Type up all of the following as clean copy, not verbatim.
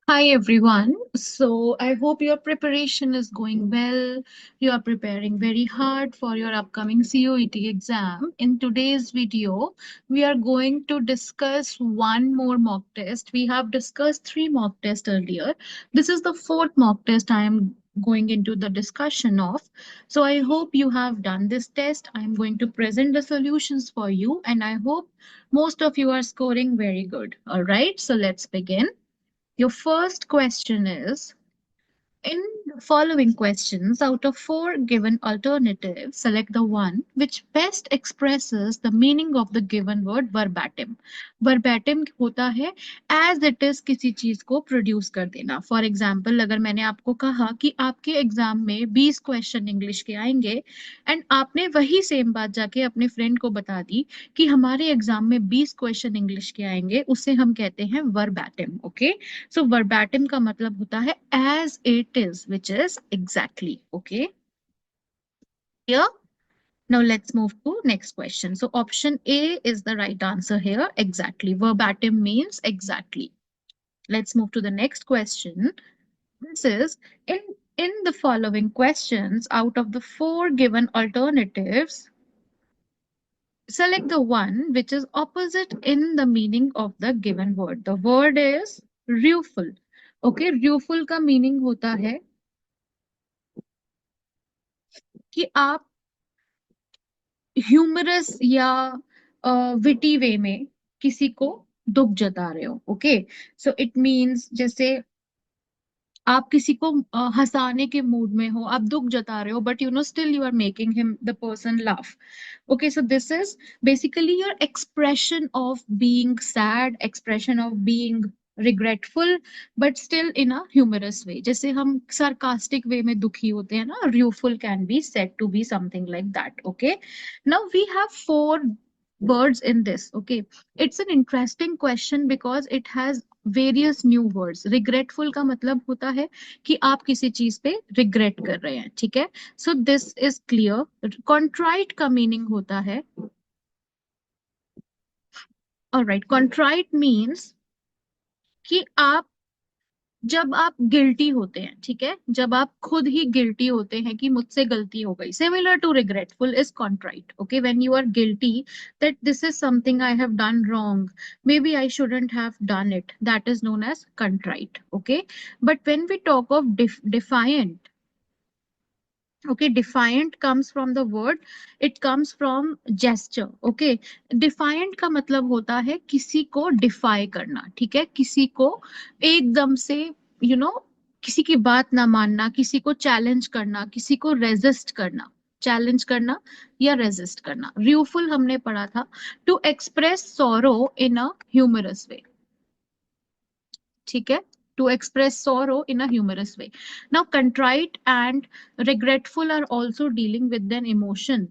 Hi everyone. So I hope your preparation is going well. You are preparing very hard for your upcoming COET exam. In today's video, we are going to discuss one more mock test. We have discussed three mock tests earlier. This is the fourth mock test I am going into the discussion of. So I hope you have done this test. I am going to present the solutions for you and I hope most of you are scoring very good. All right, so let's begin. Your first question is, in the following questions, out of four given alternatives, select the one which best expresses the meaning of the given word verbatim. Verbatim होता है as it is किसी चीज को produce कर देना. For example अगर मैंने आपको कहा कि आपके एग्जाम में 20 क्वेश्चन इंग्लिश के आएंगे एंड आपने वही सेम बात जाके अपने फ्रेंड को बता दी कि हमारे एग्जाम में 20 क्वेश्चन इंग्लिश के आएंगे, उसे हम कहते हैं वर्बैटिम. ओके, so verbatim का मतलब होता है as it is, which is exactly. Okay, here. Now let's move to next question. So option A is the right answer here. Exactly. Verbatim means exactly. Let's move to the next question. This is in the following questions, out of the four given alternatives, select the one which is opposite in the meaning of the given word. The word is rueful. Okay, rueful का meaning होता है कि आप humerus या witty वे में किसी को दुख जता रहे हो. ओके, सो इट मीन्स जैसे आप किसी को हंसाने के मूड में हो, आप दुख जता रहे हो, but you know still you are making him the person laugh. Okay, so this is basically your expression of being sad, expression of being regretful, but still in a humorous way. जैसे हम sarcastic way में दुखी होते हैं ना, rueful can be said to be something like that. Okay, now we have four words in this. Okay, it's an interesting question because it has various new words. Regretful का मतलब होता है कि आप किसी चीज पे regret कर रहे हैं. ठीक है, so this is clear. Contrite का meaning होता है, alright, contrite means कि आप जब आप गिल्टी होते हैं, ठीक है, जब आप खुद ही गिल्टी होते हैं कि मुझसे गलती हो गई. Similar to regretful is contrite. Okay, when you are guilty that this is something I have done wrong, maybe I shouldn't have done it, that is known as contrite. Okay, but when we talk of defiant, okay, defiant comes from the word, it comes from gesture. Okay, defiant का मतलब होता है किसी को DeFi करना. ठीक है, किसी को एकदम से यू नो किसी की बात ना मानना, किसी को चैलेंज करना, किसी को रेजिस्ट करना. चैलेंज करना या रेजिस्ट करना. रूफुल हमने पढ़ा था, to express sorrow in a humorous way. ठीक है, to express sorrow in a humorous way. Now contrite and regretful are also dealing with an emotion,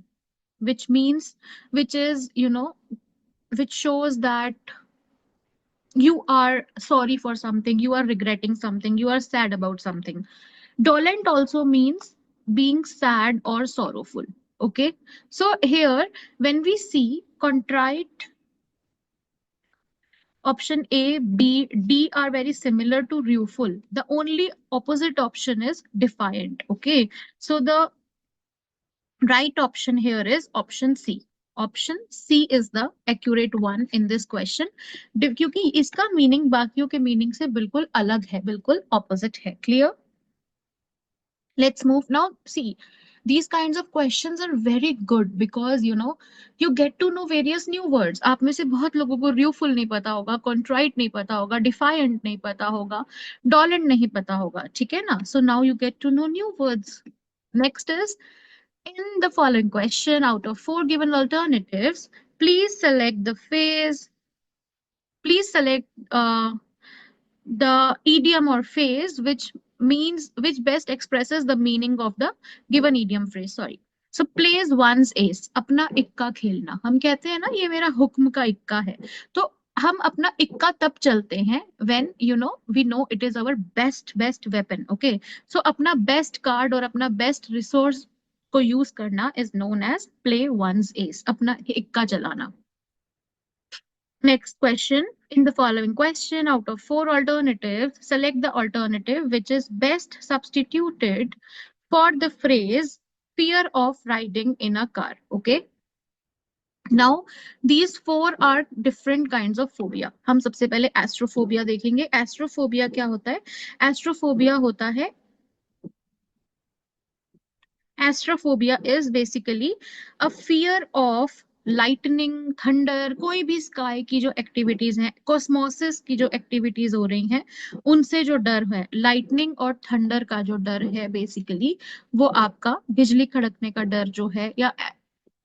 which means, which is, which shows that you are sorry for something, you are regretting something, you are sad about something. Dolent also means being sad or sorrowful. Okay, so here when we see contrite, option A, B, D are very similar to rueful. The only opposite option is defiant. Okay, so the right option here is option C. Option C is the accurate one in this question. क्योंकि इसका meaning बाकियों के meaning से बिल्कुल अलग है, बिल्कुल opposite है. Clear? Let's move now. See, these kinds of questions are very good because you get to know various new words. आप में से बहुत लोगों को rueful नहीं पता होगा, contrite नहीं पता होगा, defiant नहीं पता होगा, dolent नहीं पता होगा. ठीक है ना? So now you get to know new words. Next is, in the following question, out of four given alternatives, please select the phrase. Please select the idiom or phrase which best expresses the meaning of the given idiom phrase. Sorry. So plays one's ace. अपना इक्का खेलना. हम कहते हैं ना ये मेरा हुक्म का इक्का है. तो हम अपना इक्का तब चलते हैं when we know it is our best weapon. Okay, so अपना best card और अपना best resource को यूज करना is known as play one's ace. अपना इक्का चलाना. Next question. In the following question, out of four alternatives, select the alternative which is best substituted for the phrase fear of riding in a car. Okay. Now, these four are different kinds of phobia. हम सबसे पहले astrophobia देखेंगे. Astrophobia क्या होता है? Astrophobia होता है, astrophobia is basically a fear of lightning, thunder, कोई भी स्काई की जो एक्टिविटीज हैं, कॉस्मोसिस की जो एक्टिविटीज हो रही हैं, उनसे जो डर है, लाइटनिंग और थंडर का जो डर है बेसिकली, वो आपका बिजली खड़कने का डर जो है, या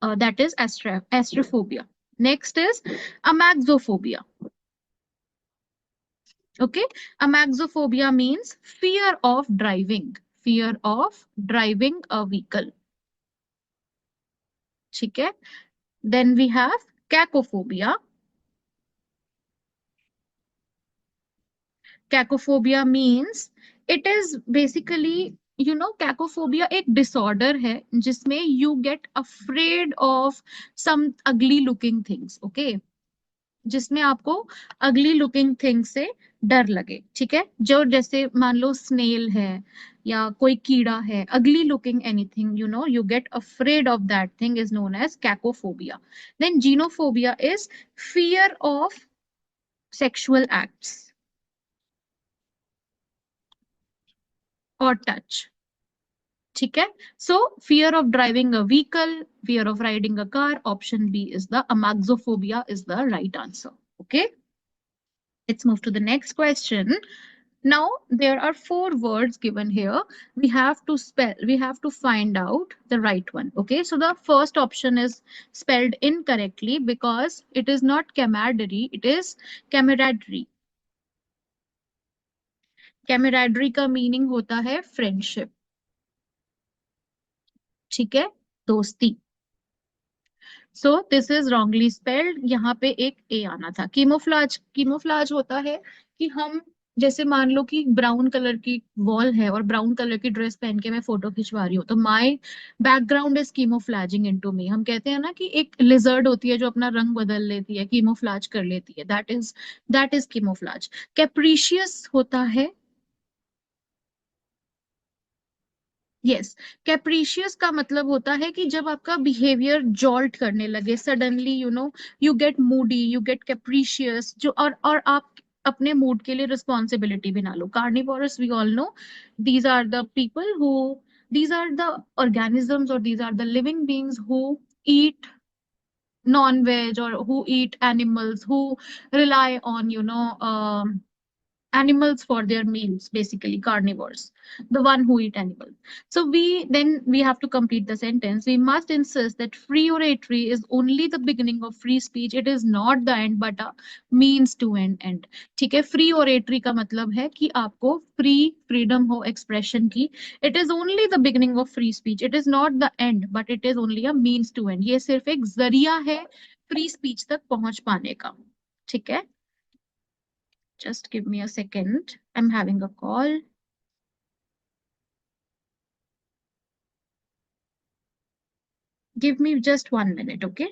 that is astrophobia. Next is amaxophobia. Okay, amaxophobia means fear of driving, fear of driving a vehicle. ठीक है. Then we have cacophobia. Cacophobia means it is basically, cacophobia एक disorder है जिसमें you get afraid of some ugly looking things. Okay, जिसमें आपको अगली looking thing से डर लगे. ठीक है, जो जैसे मान लो स्नेल है या कोई कीड़ा है, ugly looking anything, you get afraid of that thing, is known as cacophobia. Then genophobia is fear of sexual acts और टच. ठीक है, so fear of driving a vehicle, fear of riding a car, option B is the amaxophobia is the right answer. Okay, let's move to the next question. Now, there are four words given here. We have to find out the right one. Okay, so the first option is spelled incorrectly because it is not camaraderie, it is camaraderie. Camaraderie का meaning होता है friendship. ठीक है, दोस्ती. So this is wrongly spelled. यहाँ पे एक ए आना था. कीमोफ्लाज, कीमोफ्लाज होता है कि हम, जैसे मान लो कि ब्राउन कलर की वॉल है और ब्राउन कलर की ड्रेस पहन के मैं फोटो खिंचवा रही हूँ, तो my background is camouflaging into me. हम कहते हैं ना कि एक लिजर्ड होती है जो अपना रंग बदल लेती है, कीमोफ्लाज कर लेती है, दैट इज कीमोफ्लाज. कैप्रीशियस होता है, यस, कैप्रीशियस का मतलब होता है कि जब आपका बिहेवियर जॉल्ट करने लगे suddenly, you get moody, you get capricious, जो और आप अपने मूड के लिए रिस्पॉन्सिबिलिटी भी ना लो. Carnivorous, we all know, these are the people who, these are the organisms or these are the living beings who eat non-veg or who eat animals, who rely on, animals for their meals, basically carnivores, the one who eat animals. So we have to complete the sentence. We must insist that free oratory is only the beginning of free speech. It is not the end but a means to an end. ठीक है, free oratory का मतलब है कि आपको freedom हो expression की. It is only the beginning of free speech. It is not the end but it is only a means to end. ये सिर्फ एक जरिया है free speech तक पहुंच पाने का. ठीक है, just give me a second. I'm having a call. Give me just 1 minute, okay?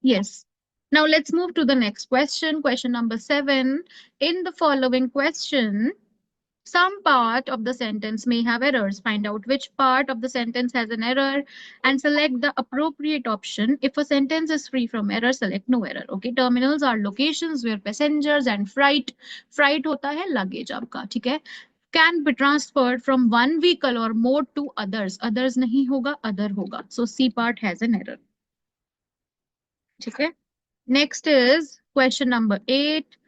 Yes. Now let's move to the next question. Question number 7. In the following question, some part of the sentence may have errors. Find out which part of the sentence has an error and select the appropriate option. If a sentence is free from error, select no error. Okay. Terminals are locations where passengers and freight होता है luggage आपका. ठीक है. Can be transferred from one vehicle or mode to others. Others नहीं होगा, other होगा. So C part has an error. ठीक है. Next is question number 8.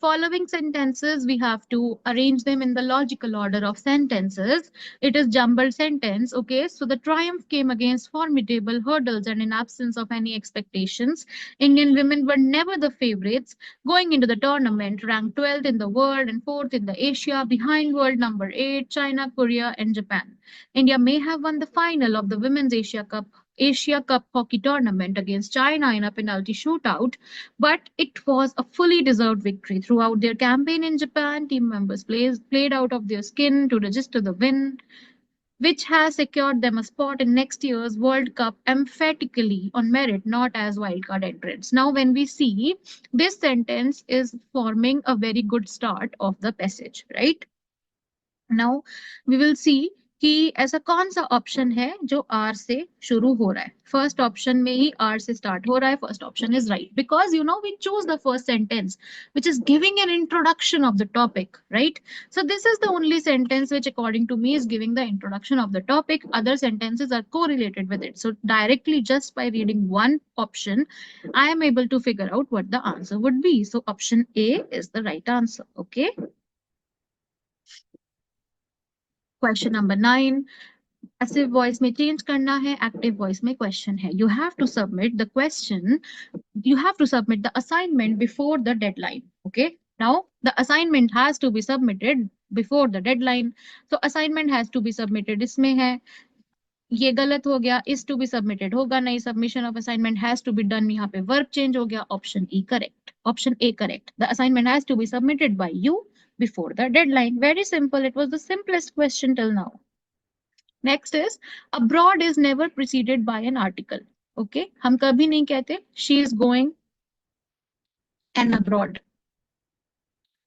Following sentences, we have to arrange them in the logical order of sentences. It is jumbled sentence. Okay, so the triumph came against formidable hurdles and in absence of any expectations. Indian women were never the favorites. Going into the tournament, ranked 12th in the world and 4th in the Asia, behind world number 8, China, Korea, and Japan. India may have won the final of the Women's Asia Cup hockey tournament against China in a penalty shootout, but it was a fully deserved victory. Throughout their campaign in Japan, team members played out of their skin to register the win. which has secured them a spot in next year's World Cup emphatically on merit, not as wildcard entrants. Now, when we see this sentence is forming a very good start of the passage, right? Now we will see कि ऐसा कौन सा option है जो are से शुरू हो रहा है. फर्स्ट ऑप्शन में ही आर से स्टार्ट हो रहा है. First option is right because you know we choose the first sentence which is giving an introduction of the topic, right? So this is the only sentence which according to me is giving the introduction of the topic. Other sentences are correlated with it. So directly just by reading one option I am able to figure out what the answer would be. So option A is the right answer. Okay. Question number 9. Passive voice में change करना है, active voice में question है. You have to submit the question, you have to submit the assignment before the deadline. Okay, now the assignment has to be submitted before the deadline. So assignment has to be submitted इसमें है, ये गलत हो गया, is to be submitted होगा नहीं, submission of assignment has to be done, यहाँ पे verb change हो गया. Option E correct, option A correct. The assignment has to be submitted by you before the deadline. Very simple. It was the simplest question till now. Next is abroad is never preceded by an article. Okay, हम कभी नहीं कहते she is going and abroad,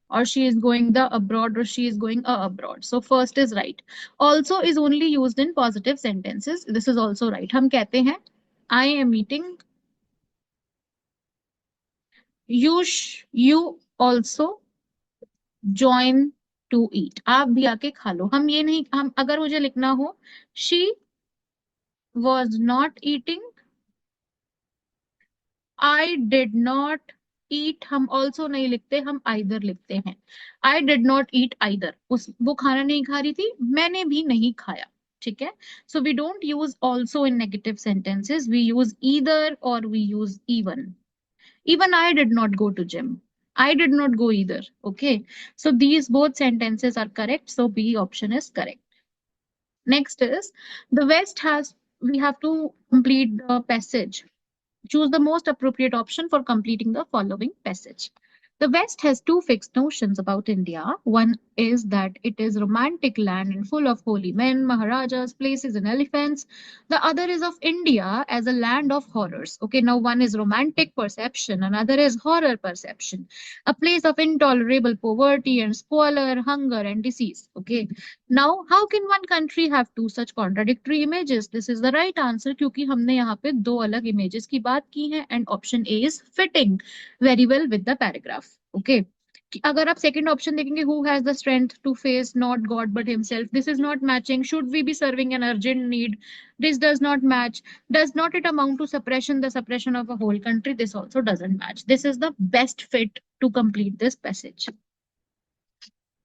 or she is going the abroad, or she is going a abroad. So first is right. Also is only used in positive sentences. This is also right. हम कहते हैं I am eating, you also join to eat. आप भी आके खा लो. हम ये नहीं, हम अगर मुझे लिखना हो she was not eating, I did not eat, हम also नहीं लिखते, हम either लिखते हैं. I did not eat either. वो खाना नहीं खा रही थी, मैंने भी नहीं खाया. ठीक है. So we don't use also in negative sentences. We use either or we use even. Even I did not go to gym. I did not go either. Okay. So these both sentences are correct. So B option is correct. Next is the West has, we have to complete the passage. Choose the most appropriate option for completing the following passage. The West has two fixed notions about India. One is that it is romantic land and full of holy men, maharajas, places, and elephants. The other is of India as a land of horrors. Okay, now one is romantic perception, another is horror perception. A place of intolerable poverty and squalor, hunger, and disease. Okay, now how can one country have two such contradictory images? This is the right answer क्योंकि हमने यहाँ पे दो अलग images की बात की है, and option A is fitting very well with the paragraph. Okay. अगर आप second option देखेंगे, who has the strength to face not God but himself, this is not matching. Should we be serving an urgent need, this does not match. Does not it amount to suppression, the suppression of a whole country, this also doesn't match. This is the best fit to complete this passage.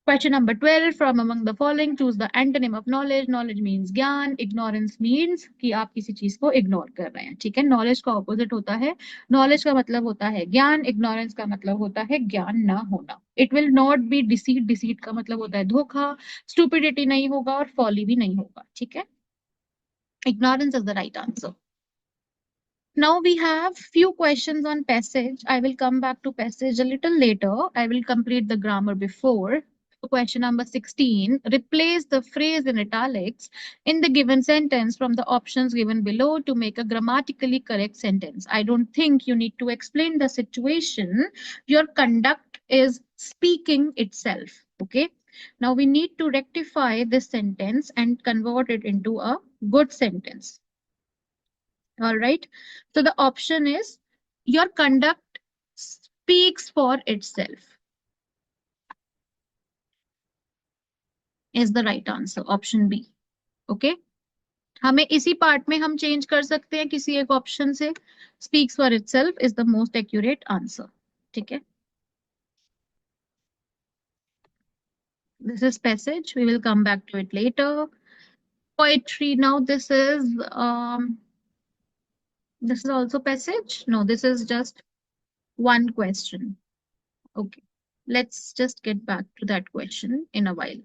Question number 12. From among the following, choose the antonym of knowledge. Knowledge means ज्ञान. Ignorance means कि आप किसी चीज को ignore कर रहे हैं. ठीक है. Knowledge का opposite होता है. Knowledge का मतलब होता है ज्ञान. Ignorance का मतलब होता है ज्ञान ना होना. It will not be deceit. Deceit का मतलब होता है धोखा. Stupidity नहीं होगा और folly भी नहीं होगा. ठीक है. Ignorance is the right answer. Now we have few questions on passage. I will come back to passage a little later. I will complete the grammar before. Question number 16. Replace the phrase in italics in the given sentence from the options given below to make a grammatically correct sentence. I don't think you need to explain the situation. Your conduct is speaking itself. Okay. Now we need to rectify this sentence and convert it into a good sentence. All right. So the option is your conduct speaks for itself is the right answer. Option B. Okay. हमें इसी part में हम change कर सकते हैं किसी एक option से. Speaks for itself is the most accurate answer. ठीक है. This is passage. We will come back to it later. Poetry. Now this is also passage. No, this is just one question. Okay. Let's just get back to that question in a while.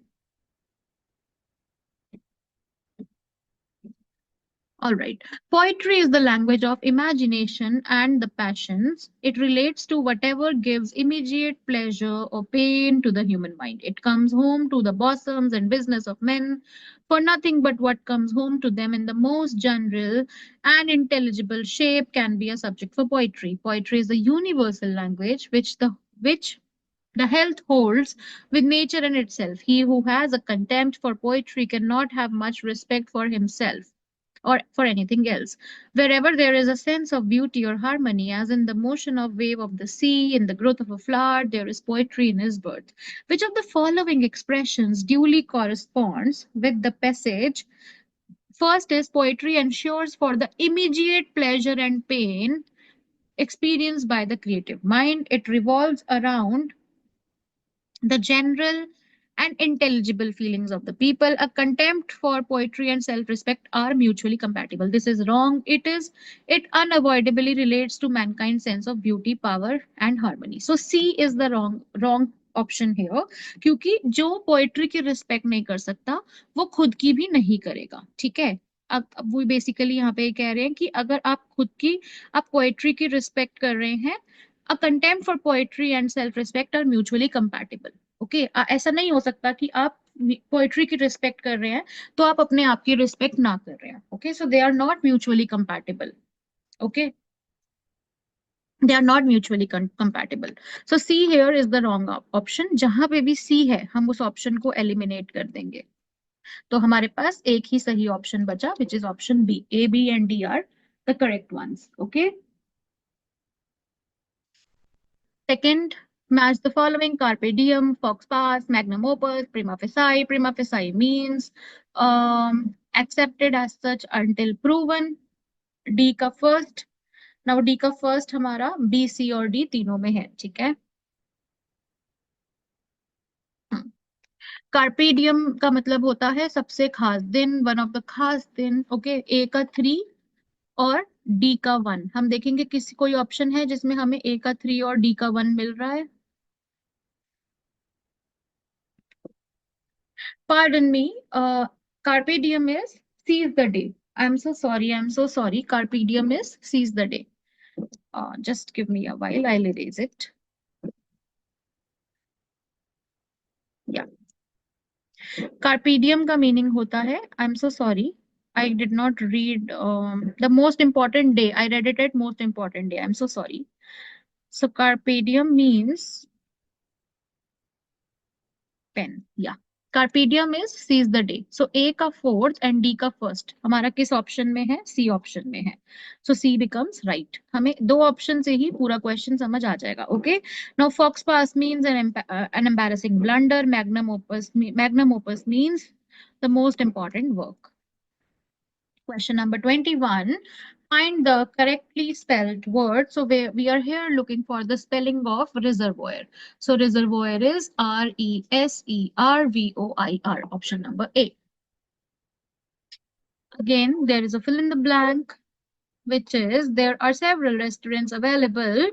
All right. Poetry is the language of imagination and the passions. It relates to whatever gives immediate pleasure or pain to the human mind. It comes home to the bosoms and business of men for nothing but what comes home to them in the most general and intelligible shape can be a subject for poetry. Poetry is a universal language which the health holds with nature and itself. He who has a contempt for poetry cannot have much respect for himself or for anything else. Wherever there is a sense of beauty or harmony, as in the motion of wave of the sea, in the growth of a flower, there is poetry in his birth. Which of the following expressions duly corresponds with the passage? First is poetry ensures for the immediate pleasure and pain experienced by the creative mind. It revolves around the general and intelligible feelings of the people. A contempt for poetry and self-respect are mutually compatible. This is wrong. It unavoidably relates to mankind's sense of beauty, power, and harmony. So C is the wrong option है क्योंकि जो poetry की respect नहीं कर सकता वो खुद की भी नहीं करेगा ठीक है अब वो बेसिकली यहाँ पे कह रहे हैं कि अगर आप पोएट्री की रिस्पेक्ट कर रहे हैं A contempt for poetry and self-respect are mutually compatible. Okay, ऐसा नहीं हो सकता कि आप पोएट्री की रिस्पेक्ट कर रहे हैं तो आप अपने आप की रिस्पेक्ट ना कर रहे हैं. Okay, so they are not mutually compatible. Okay, they are not mutually compatible. So C here is the wrong option. जहां पे भी C है हम उस ऑप्शन को एलिमिनेट कर देंगे. तो हमारे पास एक ही सही ऑप्शन बचा which is option B. A, B and D are the correct ones. Okay. Second, match the following: carpe diem, fox pass, magnum opus, prima facie. Prima facie means accepted as such until proven. D का first. Now D का first हमारा B, C और D तीनों में है, ठीक है. Carpe डियम का मतलब होता है सबसे खास दिन, वन ऑफ द खास दिन. ओके, ए का 3 और डी का 1. हम देखेंगे किसी कोई ऑप्शन है जिसमें हमें ए का 3 और डी का 1 मिल रहा है. Pardon me. Carpe diem is seize the day. I'm so sorry. I'm so sorry. Carpe diem is seize the day. Just give me a while. I'll erase it. Yeah. Carpe diem का meaning होता है. I'm so sorry. I did not read the most important day. I read it at most important day. I'm so sorry. So carpe diem means pen. Yeah. Carpe diem is seize the day. So A का fourth and D का first हमारा किस option में है? C option में है. So C becomes right. हमें दो ऑप्शन से ही पूरा क्वेश्चन समझ आ जाएगा. Okay. Now fox pass means an embarrassing blunder. Magnum opus means the most important work. Question number 21. Find the correctly spelled word. So we are here looking for the spelling of reservoir. So reservoir is Reservoir. Option number A. Again, there is a fill in the blank, which is there are several restaurants available.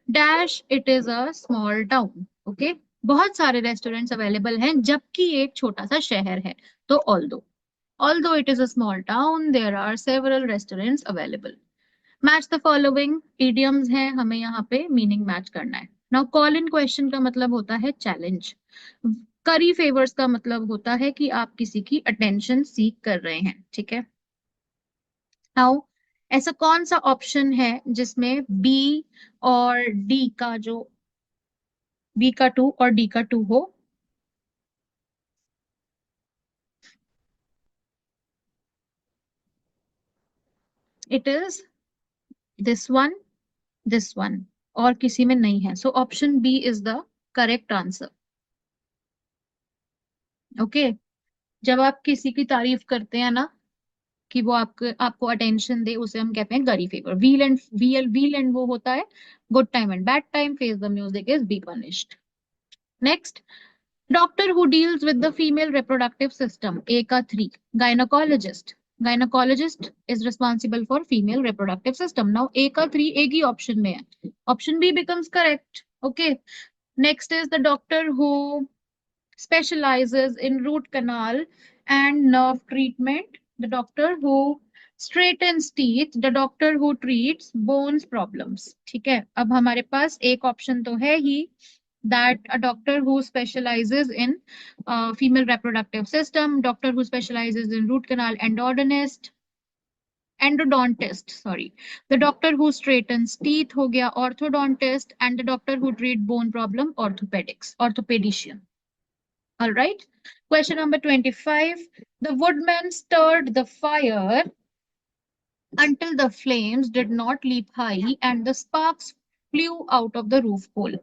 Dash, it is a small town. Okay. बहुत सारे restaurants available हैं जबकि एक छोटा सा शहर है. तो although it is a small town, there are several restaurants available. Match the following. Idioms है, हमें यहाँ पे meaning match करना है. Now call in question का मतलब होता है challenge. Curry favors का मतलब होता है कि आप किसी की attention seek कर रहे हैं, ठीक है. Now ऐसा कौन सा ऑप्शन है जिसमें B और D का जो B का 2 और D का 2 हो? It is this one और किसी में नहीं है. So option B is the correct answer. Okay. जब आप किसी की तारीफ करते हैं ना कि वो आपको अटेंशन दे उसे हम कहते हैं गरी फेवर. व्हील एंड वो होता है good time and bad time. Face the music is be punished. Next, doctor who deals with the female reproductive system. A का 3 gynaecologist is responsible for female reproductive system. Now A का 3 एक ही option में है. Option B becomes correct. Okay. Next is the doctor who specializes in root canal and nerve treatment. The doctor who straightens teeth, the doctor who treats bones problems. ठीक है, अब हमारे पास एक ऑप्शन तो है ही, that a doctor who specializes in female reproductive system, doctor who specializes in root canal endodontist, sorry, the doctor who straightens teeth हो गया orthodontist, and the doctor who treat bone problem orthopedician. All right. Question number 25. The woodman stirred the fire until the flames did not leap high and the sparks flew out of the roof hole.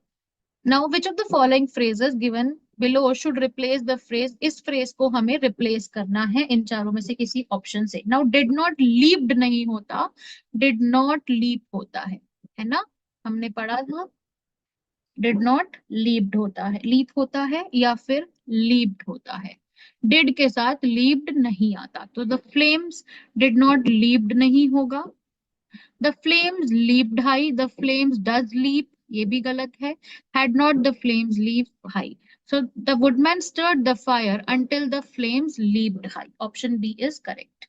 Now, which of the following phrases given below should replace the phrase? इस phrase को हमें replace करना है इन चारों में से किसी option से. Now, did not leaped नहीं होता, did not leap होता है ना? हमने पढ़ा था did not leaped होता है, leap होता है या फिर leaped होता है. Did के साथ leaped नहीं आता, तो the flames did not leaped नहीं होगा. The flames leaped high, the flames does leap, ये भी गलत है. Had not the flames leaped high. So the woodman stirred the fire until the flames leaped high. Option B is correct.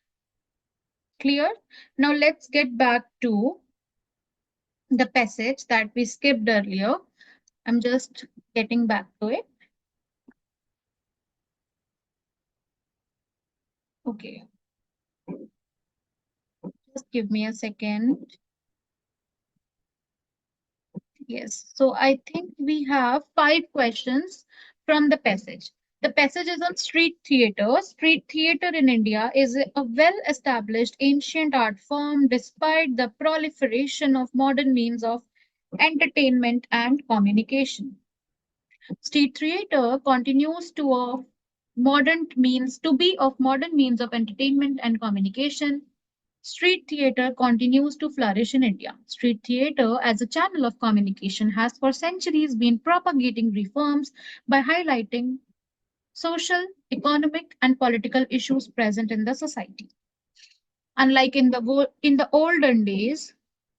Clear? Now let's get back to the passage that we skipped earlier. I'm just getting back to it. Okay. Just give me a second. Yes, so I think we have 5 questions from the passage. The passage is on street theater. Street theater in India is a well-established ancient art form despite the proliferation of modern means of entertainment and communication. Street theater continues to of modern means to be of modern means of entertainment and communication. Street theater continues to flourish in India. Street theater, as a channel of communication, has for centuries been propagating reforms by highlighting social, economic, and political issues present in the society. Unlike in the olden days,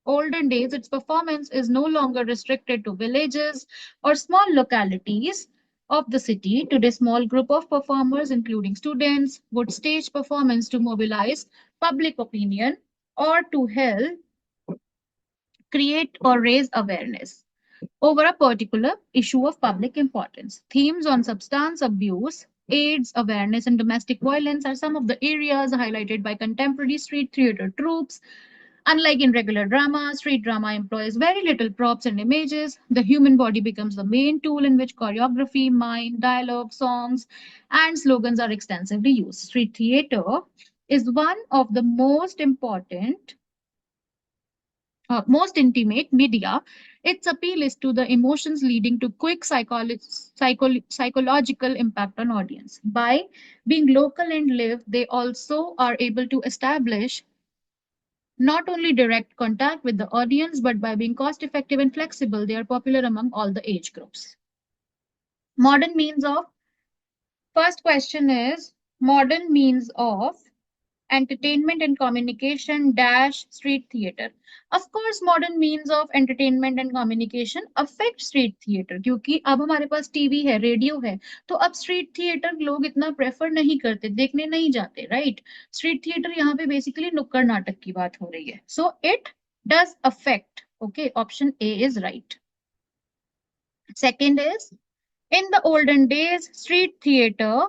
its performance is no longer restricted to villages or small localities of the city. Today, small group of performers, including students, would stage performance to mobilize public opinion or to help create or raise awareness over a particular issue of public importance. Themes on substance abuse, AIDS awareness, and domestic violence are some of the areas highlighted by contemporary street theater troupes. Unlike in regular drama, street drama employs very little props and images. The human body becomes the main tool in which choreography, mime, dialogue, songs, and slogans are extensively used. Street theater is one of the most intimate media. Its appeal is to the emotions, leading to quick psychological impact on audience. By being local and live, they also are able to establish not only direct contact with the audience, but by being cost effective and flexible, they are popular among all the age groups. Modern means of, first question is modern means of entertainment and communication dash street theater. Of course, modern means of entertainment and communication affect street theater क्योंकि अब हमारे पास TV है, radio है, तो अब street theatre लोग इतना prefer नहीं करते, देखने नहीं जाते, राइट? स्ट्रीट थिएटर यहाँ पे बेसिकली नुक्कड़ नाटक की बात हो रही है. So it does affect. Okay, option A is right. Second is, in the olden days, street theater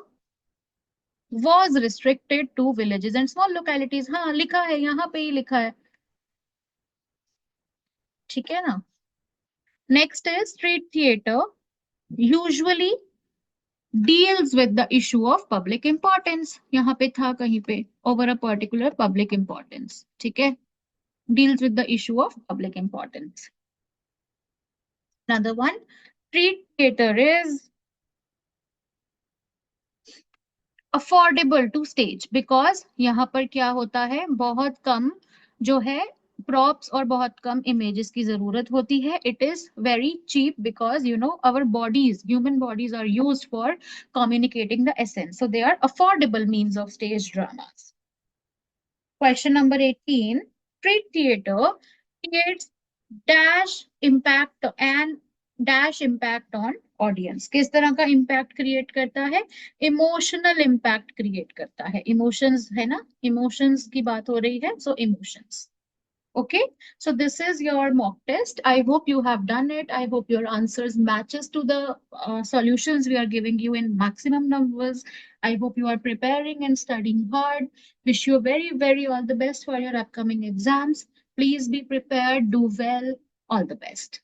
was restricted to villages and small localities. हाँ लिखा है, यहाँ पे ही लिखा है, ठीक है ना? Next is, street theater usually deals with the issue of public importance. यहाँ पे था कहीं पे, over a particular public importance, ठीक है? Deals with the issue of public importance. Another one, street theater is affordable to stage because यहाँ पर क्या होता है, बहुत कम जो है प्रॉप्स और बहुत कम इमेजेस की जरूरत होती है. It is very cheap because you know our bodies, human bodies are used for communicating the essence, so they are affordable means of stage dramas. Question number 18. Street theater creates dash impact and dash impact on audience, किस तरह का impact create करता है? Emotional impact create करता है। Emotions है ना, emotions की बात हो रही है, सो emotions. Okay, so this is your mock test. I hope you have done it. I hope your answers matches to the solutions we are giving you in maximum numbers. I hope you are preparing and studying hard. Wish you very, very all the best for your upcoming exams. Please be prepared, do well. All the best.